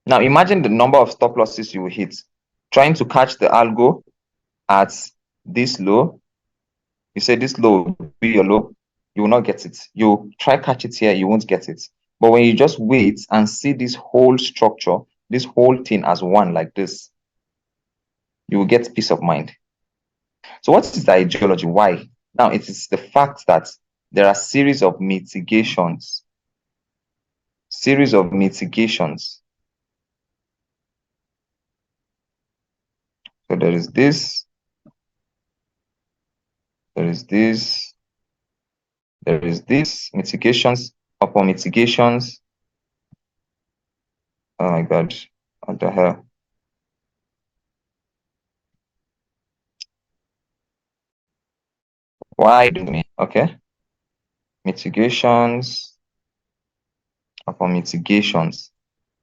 now imagine the number of stop losses you will hit trying to catch the algo at this low. You say this low will be your low, you will not get it. You try catch it here, you won't get it. But when you just wait and see this whole structure, this whole thing as one like this, you will get peace of mind. So what is the ideology? Why? Now it is the fact that there are series of mitigations. Series of mitigations. So there is this, there is this, there is this, mitigations upon mitigations. Oh my God, what the hell? Why do me? Okay. Mitigations upon mitigations.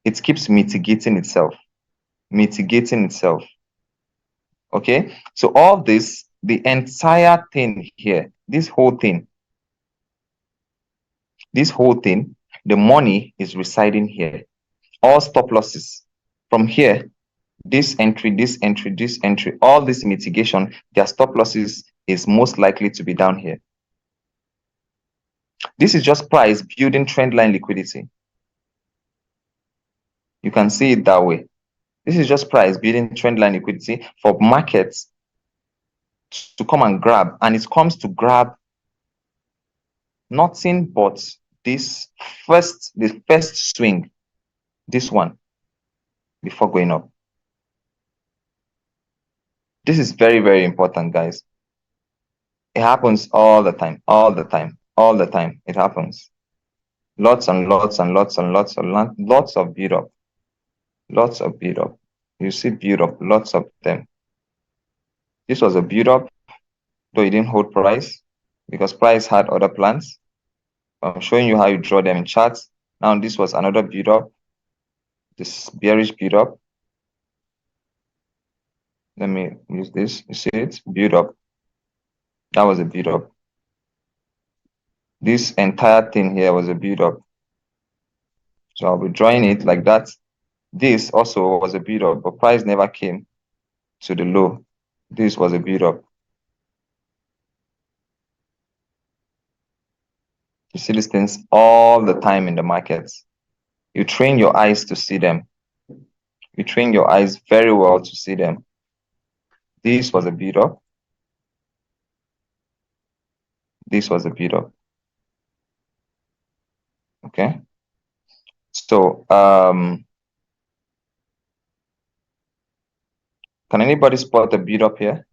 It keeps mitigating itself. Mitigating itself. Okay. So all this, the entire thing here, this whole thing, the money is residing here. All stop losses from here, this entry, this entry, this entry, all this mitigation, their stop losses is most likely to be down here. This is just price building trendline liquidity. You can see it that way. This is just price building trendline liquidity for markets to come and grab, and it comes to grab nothing but the first swing, this one, before going up. This is very, very important, guys. It happens all the time, all the time, all the time. It happens. Lots and lots and lots and lots and lots of build up. Lots of build up. You see build up, lots of them. This was a build up, though it didn't hold price because price had other plans. I'm showing you how you draw them in charts. Now this was another build up, this bearish build up. Let me use this. You see it? Build up. That was a build up. This entire thing here was a build up. So I'll be drawing it like that. This also was a build up, but price never came to the low. This was a build up. You see these things all the time in the markets. You train your eyes to see them. You train your eyes very well to see them. This was a build up. This was a build up. Okay. So can anybody spot the build up here?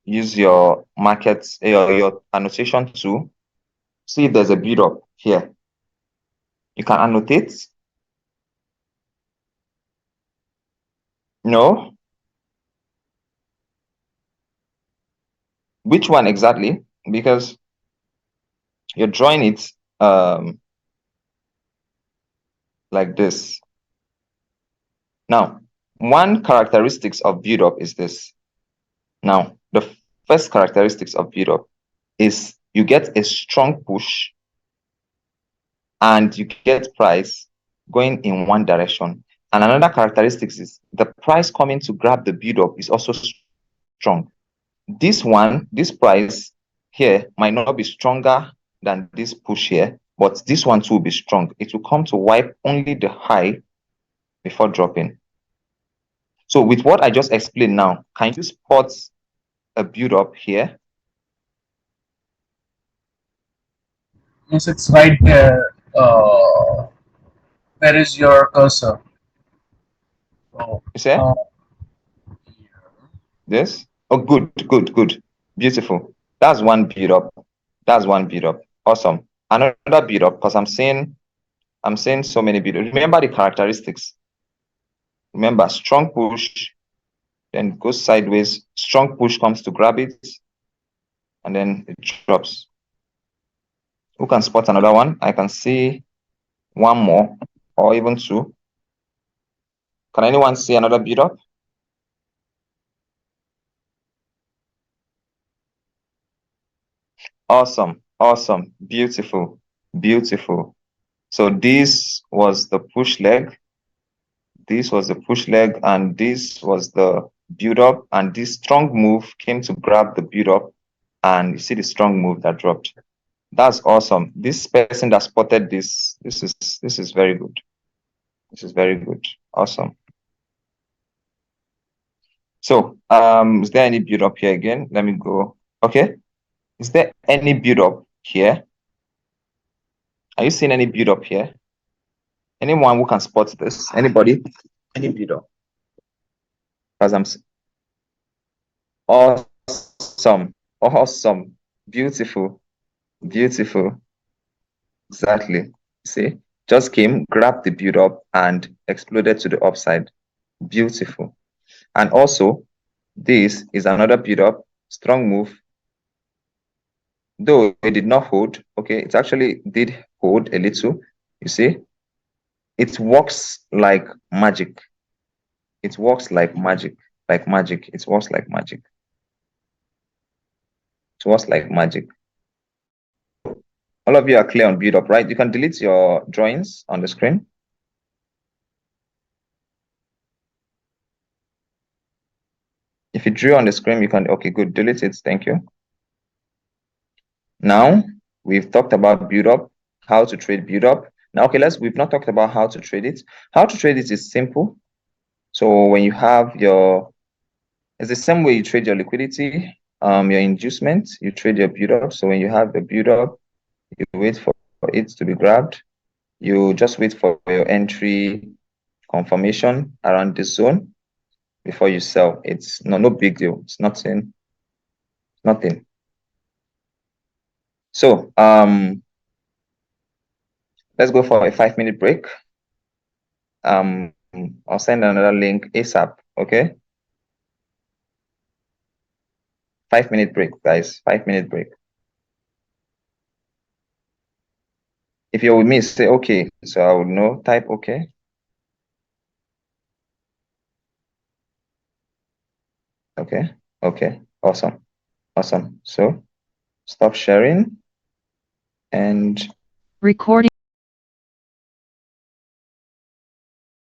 Use your markets, your annotation tool. See if there's a build up here. You can annotate. No. Which one exactly? Because you're drawing it like this. Now, one characteristics of build up is this. Now, the first characteristics of build up is you get a strong push and you get price going in one direction. And another characteristics is the price coming to grab the build up is also strong. This price here might not be stronger than this push here, but this one too will be strong. It will come to wipe only the high before dropping. So with what I just explained now, can you spot a build up here? Yes, it's right there. Where is your cursor? So, You see this? Oh, good. Beautiful. That's one build up. That's one build up. Awesome. Another build up, because I'm seeing so many build ups. Remember the characteristics. Remember, strong push, then goes sideways, strong push comes to grab it, and then it drops. Who can spot another one? I can see one more or even two. Can anyone see another build up? Awesome. Beautiful. So this was the push leg. This was the push leg, and this was the build up, and this strong move came to grab the build up, and you see the strong move that dropped. That's awesome. This person that spotted this is very good. This is very good. Awesome. So is there any build up here again? Let me go. Okay. Is there any build up here? Are you seeing any build up here? Anyone who can spot this? Anybody? Any build up? Because I'm awesome, beautiful. Exactly. See, just came, grabbed the build up, and exploded to the upside. Beautiful. And also, this is another build up, strong move. Though it did not hold, okay, it actually did hold a little. You see, it works like magic. It works like magic. It works like magic. It works like magic. So all of you are clear on build up, right? You can delete your drawings on the screen. If you drew on the screen, you can, okay, good, delete it. Thank you. Now we've talked about build up, how to trade build up. Now, okay, we've not talked about how to trade it. How to trade it is simple. So when you have it's the same way you trade your liquidity, your inducement, you trade your build up. So when you have the build up, you wait for it to be grabbed. You just wait for your entry confirmation around this zone before you sell. It's no big deal. It's nothing. So let's go for a 5-minute break. I'll send another link ASAP. Okay. 5-minute break, guys. 5-minute break. If you're with me, say okay. So I would know. Type okay. Okay. Awesome. So stop sharing and Recording.